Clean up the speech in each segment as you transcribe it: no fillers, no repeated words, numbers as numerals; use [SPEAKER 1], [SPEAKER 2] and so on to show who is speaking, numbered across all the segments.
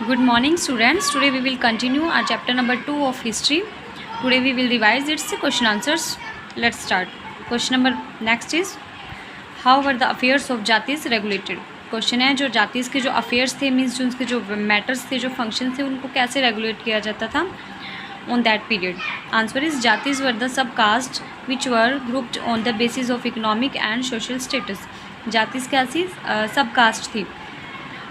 [SPEAKER 1] Good morning, students. Today we will continue our chapter number 2 of history. Today we will revise its question answers. Let's start. Question number next is how were the affairs of जातिस regulated? Question है जो जातिस के जो affairs थे means जो उनके जो मैटर्स थे जो फंक्शन थे उनको कैसे रेगुलेट किया जाता था on that period. Answer is जातिस were the subcaste which were grouped on the basis of economic and social status. जातिस क्या थी? सब कास्ट थी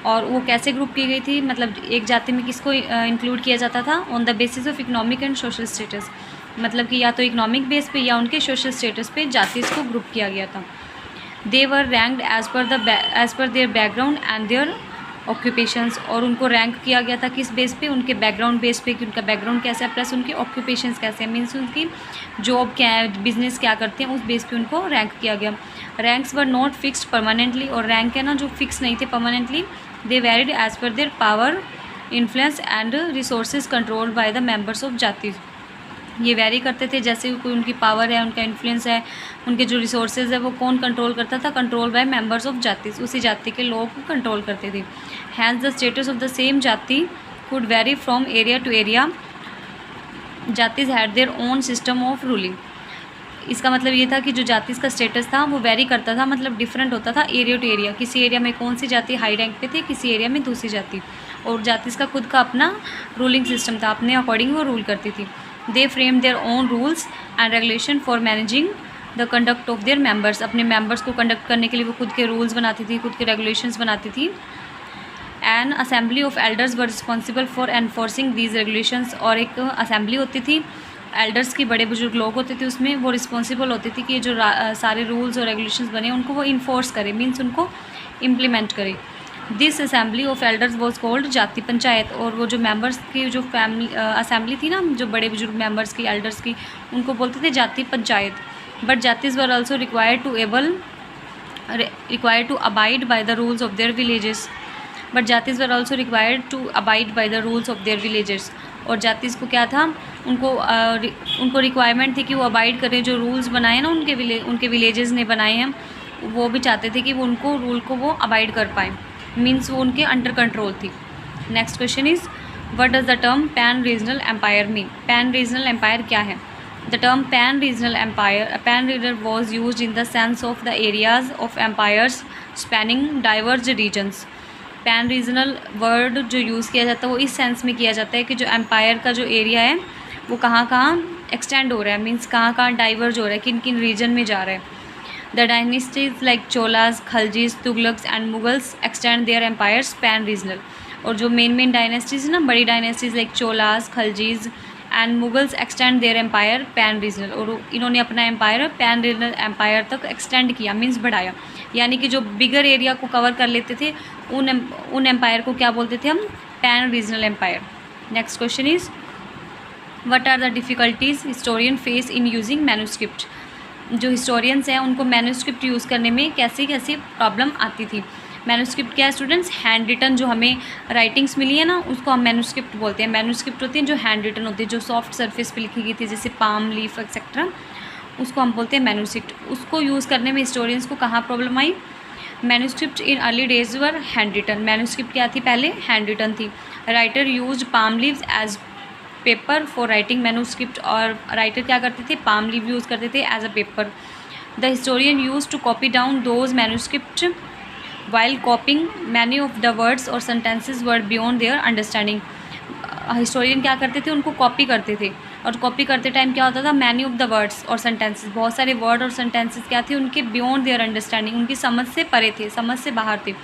[SPEAKER 1] और वो कैसे ग्रुप की गई थी, मतलब एक जाति में किसको इंक्लूड किया जाता था on the basis of economic and social status, मतलब कि या तो इकोनॉमिक बेस पे या उनके सोशल स्टेटस पे जाति को ग्रुप किया गया था. They were ranked as per their background and their occupations, और उनको रैंक किया गया था किस बेस पे? उनके बैकग्राउंड बेस पे कि उनका बैकग्राउंड कैसा है प्लस उनके ऑक्यूपेशंस कैसे हैं, मीन्स उनकी जॉब क्या है, बिजनेस क्या करते हैं, उस बेस पे उनको रैंक किया गया. Ranks were not fixed permanently, और रैंक है ना जो फिक्स नहीं थे permanently. They varied as per their power, influence and resources controlled by the members of jati. ये वेरी करते थे जैसे कोई उनकी पावर है, उनका इन्फ्लुएंस है, उनके जो रिसोर्सेज है वो कौन कंट्रोल करता था? कंट्रोल बाय मेंबर्स ऑफ जाति, उसी जाति के लोग कंट्रोल करते थे. Hence the status of the same jati could vary from area to area. Jatis had their own system of ruling. इसका मतलब ये था कि जो जाति का स्टेटस था वो वेरी करता था, मतलब डिफरेंट होता था एरिया टू एरिया. किसी एरिया में कौन सी जाति हाई रैंक पे थे, किसी एरिया में दूसरी जाति, और जाति का खुद का अपना रूलिंग सिस्टम था, अपने अकॉर्डिंग वो रूल करती थी. They frame their own rules and regulation for managing the conduct of their members. अपने मेंबर्स को कंडक्ट करने के लिए वो खुद के रूल्स बनाती थी, खुद के रेगुलेशंस बनाती थी. N assembly of elders were responsible for enforcing these regulations, और एक असेंबली होती थी, एल्डर्स की बड़े बुजुर्ग लोग होते थे उसमें, वो रिस्पॉन्सिबल होती थी कि ये जो सारे रूल्स और रेगुलेशंस बने उनको वो इन्फोर्स करे, मीन्स उनको इम्प्लीमेंट करे. This assembly of elders was called जाति पंचायत. और वो जो मेंबर्स की जो फैमिली असेंबली थी ना, जो बड़े बुजुर्ग मेंबर्स की, एल्डर्स की, उनको बोलते थे जाति panchayat. But jatis were also required to abide by the rules of their villages. But jatis were also required to abide by the rules of their villages. और जातिस को क्या था? उनको रिक्वायरमेंट थी कि वो अबाइड करें, जो रूल्स बनाए ना उनके विलेजेस ने बनाए हैं, वो भी चाहते थे कि वो उनको रूल को वो अबाइड कर पाएँ, मीन्स वो उनके अंडर कंट्रोल थी. Next question is what does the term pan regional empire mean? Pan regional empire क्या है? The term pan regional was use in the sense of the areas of empires spanning diverse regions. Pan regional word जो use किया जाता है वो इस sense में किया जाता है कि जो एम्पायर का जो एरिया है वो कहाँ कहाँ एक्सटेंड हो रहा है, मीन्स कहाँ कहाँ डाइवर्ज हो रहा है, किन किन रीजन में जा रहा है. The dynasties like Cholas, Khaljis, Tughlaqs and Mughals extend their empires pan regional. और जो मेन डायनेस्टीज है ना, बड़ी dynasties like Cholas, Khaljis and Mughals extend their empire pan regional. और इन्होंने अपना एम्पायर पैन रीजनल एम्पायर तक एक्सटेंड किया, मीन्स बढ़ाया. यानी कि जो बिगर एरिया को कवर कर लेते थे उन एम्पायर को क्या बोलते थे हम? Pan regional empire. Next question is what are the difficulties historian face in using manuscript. जो हिस्टोरियंस हैं उनको मैन्यूस्क्रिप्ट यूज़ करने में कैसी कैसी प्रॉब्लम आती थी. मैन्यूस्क्रिप्ट क्या है स्टूडेंट्स? हैंड रिटन जो हमें राइटिंग्स मिली है ना उसको हम मैन्यूस्क्रिप्ट बोलते हैं. मैन्यूस्क्रिप्ट होती हैं जो हैंड रिटन होती है, जो सॉफ्ट सरफेस पे लिखी गई थी, जैसे पाम लीफ एक्सेट्रा, उसको हम बोलते हैं मैन्यूस्क्रिप्ट. उसको यूज़ करने में हिस्टोरियंस को कहाँ प्रॉब्लम आई? Manuscript in early days were hand written. Manuscript क्या थी? पहले हैंड रिटन थी. Writer use palm leaves as paper for writing manuscript. और राइटर क्या करते थे? पाम लीव यूज़ करते थे as a paper. The historian used to copy down those manuscript while copying many of the words और sentences were beyond their understanding. Historian क्या करते थे? उनको कॉपी करते थे, और कॉपी करते टाइम क्या होता था? मैनी ऑफ द वर्ड्स और सेंटेंसेस, बहुत सारे वर्ड और सेंटेंसेस क्या थे? उनके बियॉन्ड देयर अंडरस्टैंडिंग, उनकी समझ से परे थे, समझ से बाहर थे.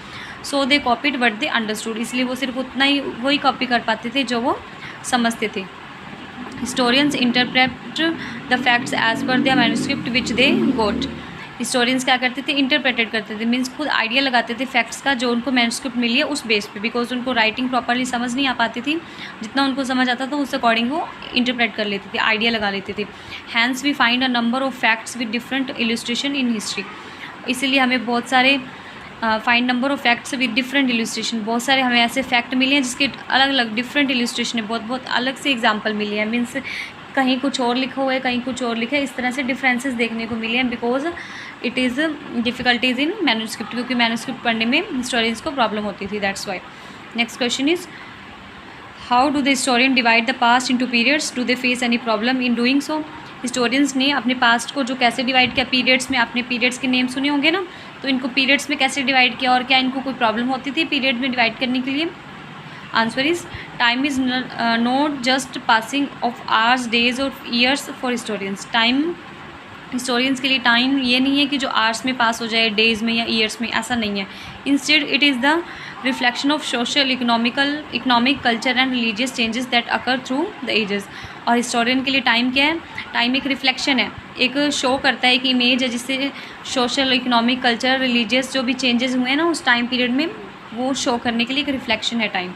[SPEAKER 1] So they copied what they understood. इसलिए वो सिर्फ उतना ही वही कॉपी कर पाते थे जो वो समझते थे. Historians interpret the facts as per the manuscript which they got. Historians क्या करते थे? इंटरप्रेटेड करते थे, मीन्स खुद आइडिया लगाते थे फैक्ट्स का जो उनको मैन्यूस्क्रिप्ट मिली है उस बेस पे, बिकॉज उनको राइटिंग प्रॉपरली समझ नहीं आ पाती थी. जितना उनको समझ आता था उस अकॉर्डिंग वो इंटरप्रेट कर लेते थे, आइडिया लगा लेते थे. Hence we find a number of facts with different illustration in history. इसीलिए हमें बहुत सारे find number of facts with different illustration, बहुत सारे हमें ऐसे फैक्ट मिले हैं जिसके अलग अलग डिफरेंट इलस्ट्रेशन है, बहुत अलग से एग्जांपल मिले हैं, मीन्स कहीं कुछ और लिखा हुआ है, कहीं कुछ और लिखा है, इस तरह से डिफरेंसेस देखने को मिले हैं. Because it is difficulties in manuscript, क्योंकि मैन्यूस्क्रिप्ट पढ़ने में हिस्टोरियंस को प्रॉब्लम होती थी, that's why. Next question is how do the historian divide the past into periods, do they face any problem in doing so. Historians ने अपने past को जो कैसे डिवाइड किया पीरियड्स में, आपने पीरियड्स के नेम सुने होंगे ना, तो इनको पीरियड्स में कैसे डिवाइड किया और क्या इनको कोई प्रॉब्लम होती थी पीरियड में डिवाइड करने के लिए। Answer is time is not just passing of hours, days और years for historians. Time historians के लिए टाइम ये नहीं है कि जो आवर्स में पास हो जाए, डेज़ में या ईयर्स में, ऐसा नहीं है। Instead it is the reflection of social, economic, culture and religious changes that occur through the ages. और हिस्टोरियन के लिए टाइम क्या है? टाइम एक रिफ्लेक्शन है, एक शो करता है, एक इमेज है जिससे सोशल, इकोनॉमिक, कल्चर, रिलीजियस जो भी चेंजेस हुए हैं ना उस टाइम पीरियड में, वो शो करने के लिए एक रिफ्लेक्शन है time.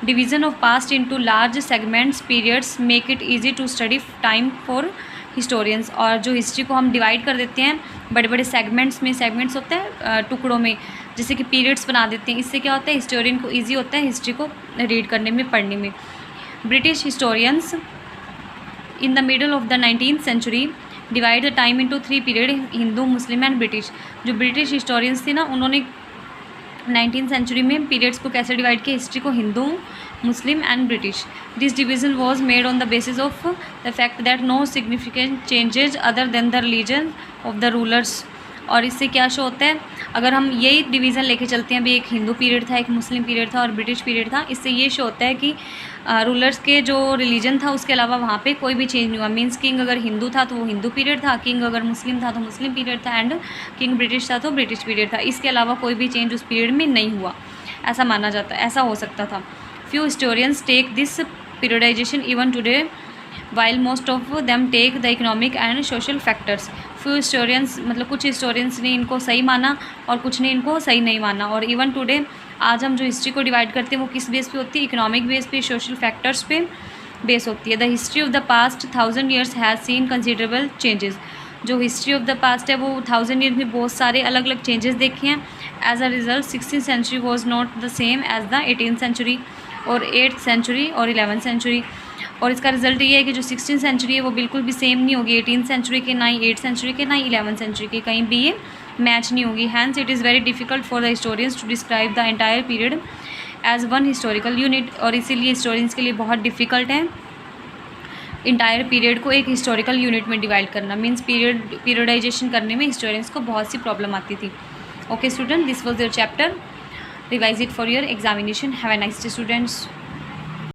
[SPEAKER 1] Division of past into large segments periods make it easy to study time for historians. और जो हिस्ट्री को हम डिवाइड कर देते हैं बड़े बड़े सेगमेंट्स में, सेगमेंट्स होते हैं टुकड़ों में, जैसे कि पीरियड्स बना देते हैं, इससे क्या होता है हिस्टोरियन को ईजी होता है हिस्ट्री को रीड करने में, पढ़ने में। British historians in the middle of the 19th century divide the time into 3 period, Hindu, Muslim and British. जो ब्रिटिश हिस्टोरियंस थे ना उन्होंने 19th सेंचुरी में पीरियड्स को कैसे डिवाइड किया, हिस्ट्री को Hindu, Muslim and British. This division was made on the basis of the fact that no significant changes other than the religion of the rulers. और इससे क्या शो होता है, अगर हम यही डिवीज़न लेके चलते हैं, अभी एक हिंदू पीरियड था, एक मुस्लिम पीरियड था और ब्रिटिश पीरियड था, इससे ये शो होता है कि रूलर्स के जो रिलीजन था उसके अलावा वहाँ पे कोई भी चेंज नहीं हुआ। मीन्स किंग अगर हिंदू था तो वो हिंदू पीरियड था, किंग अगर मुस्लिम था तो मुस्लिम पीरियड था, एंड किंग ब्रिटिश था तो ब्रिटिश पीरियड था। इसके अलावा कोई भी चेंज उस पीरियड में नहीं हुआ, ऐसा माना जाता है, ऐसा हो सकता था। Few historians take this periodization even today while most of them take the economic and social factors. Few historians मतलब कुछ हिस्टोरियंस ने इनको सही माना और कुछ ने इनको सही नहीं माना। और इवन टुडे आज हम जो हिस्ट्री को डिवाइड करते हैं वो किस बेस पे होती है, इकोनॉमिक बेस पे, सोशल फैक्टर्स पे बेस होती है। The history of the past 1000 years has seen considerable changes. जो हिस्ट्री ऑफ द पास्ट है वो 1000 ईयर्स में बहुत सारे अलग अलग चेंजेस देखे हैं। As a result 16th century was not the same as the 18th century और 8th सेंचुरी और 11th सेंचुरी। और इसका रिजल्ट ये है कि जो 16th सेंचुरी है वो बिल्कुल भी सेम नहीं होगी 18th सेंचुरी के, ना ही 8th सेंचुरी के, ना ही 11th सेंचुरी के, कहीं भी ये मैच नहीं होगी। Hence it is very difficult for the historians to describe the entire period as one historical unit. और इसीलिए हिस्टोरियंस के लिए बहुत डिफिकल्ट है इंटायर पीरियड को एक हिस्टोरिकल यूनिट में डिवाइड करना। मीन्स पीरियडाइजेशन करने में हिस्टोरियंस को बहुत सी प्रॉब्लम आती थी। Okay student, this was your chapter, revise it for your examination. Have a nice day students.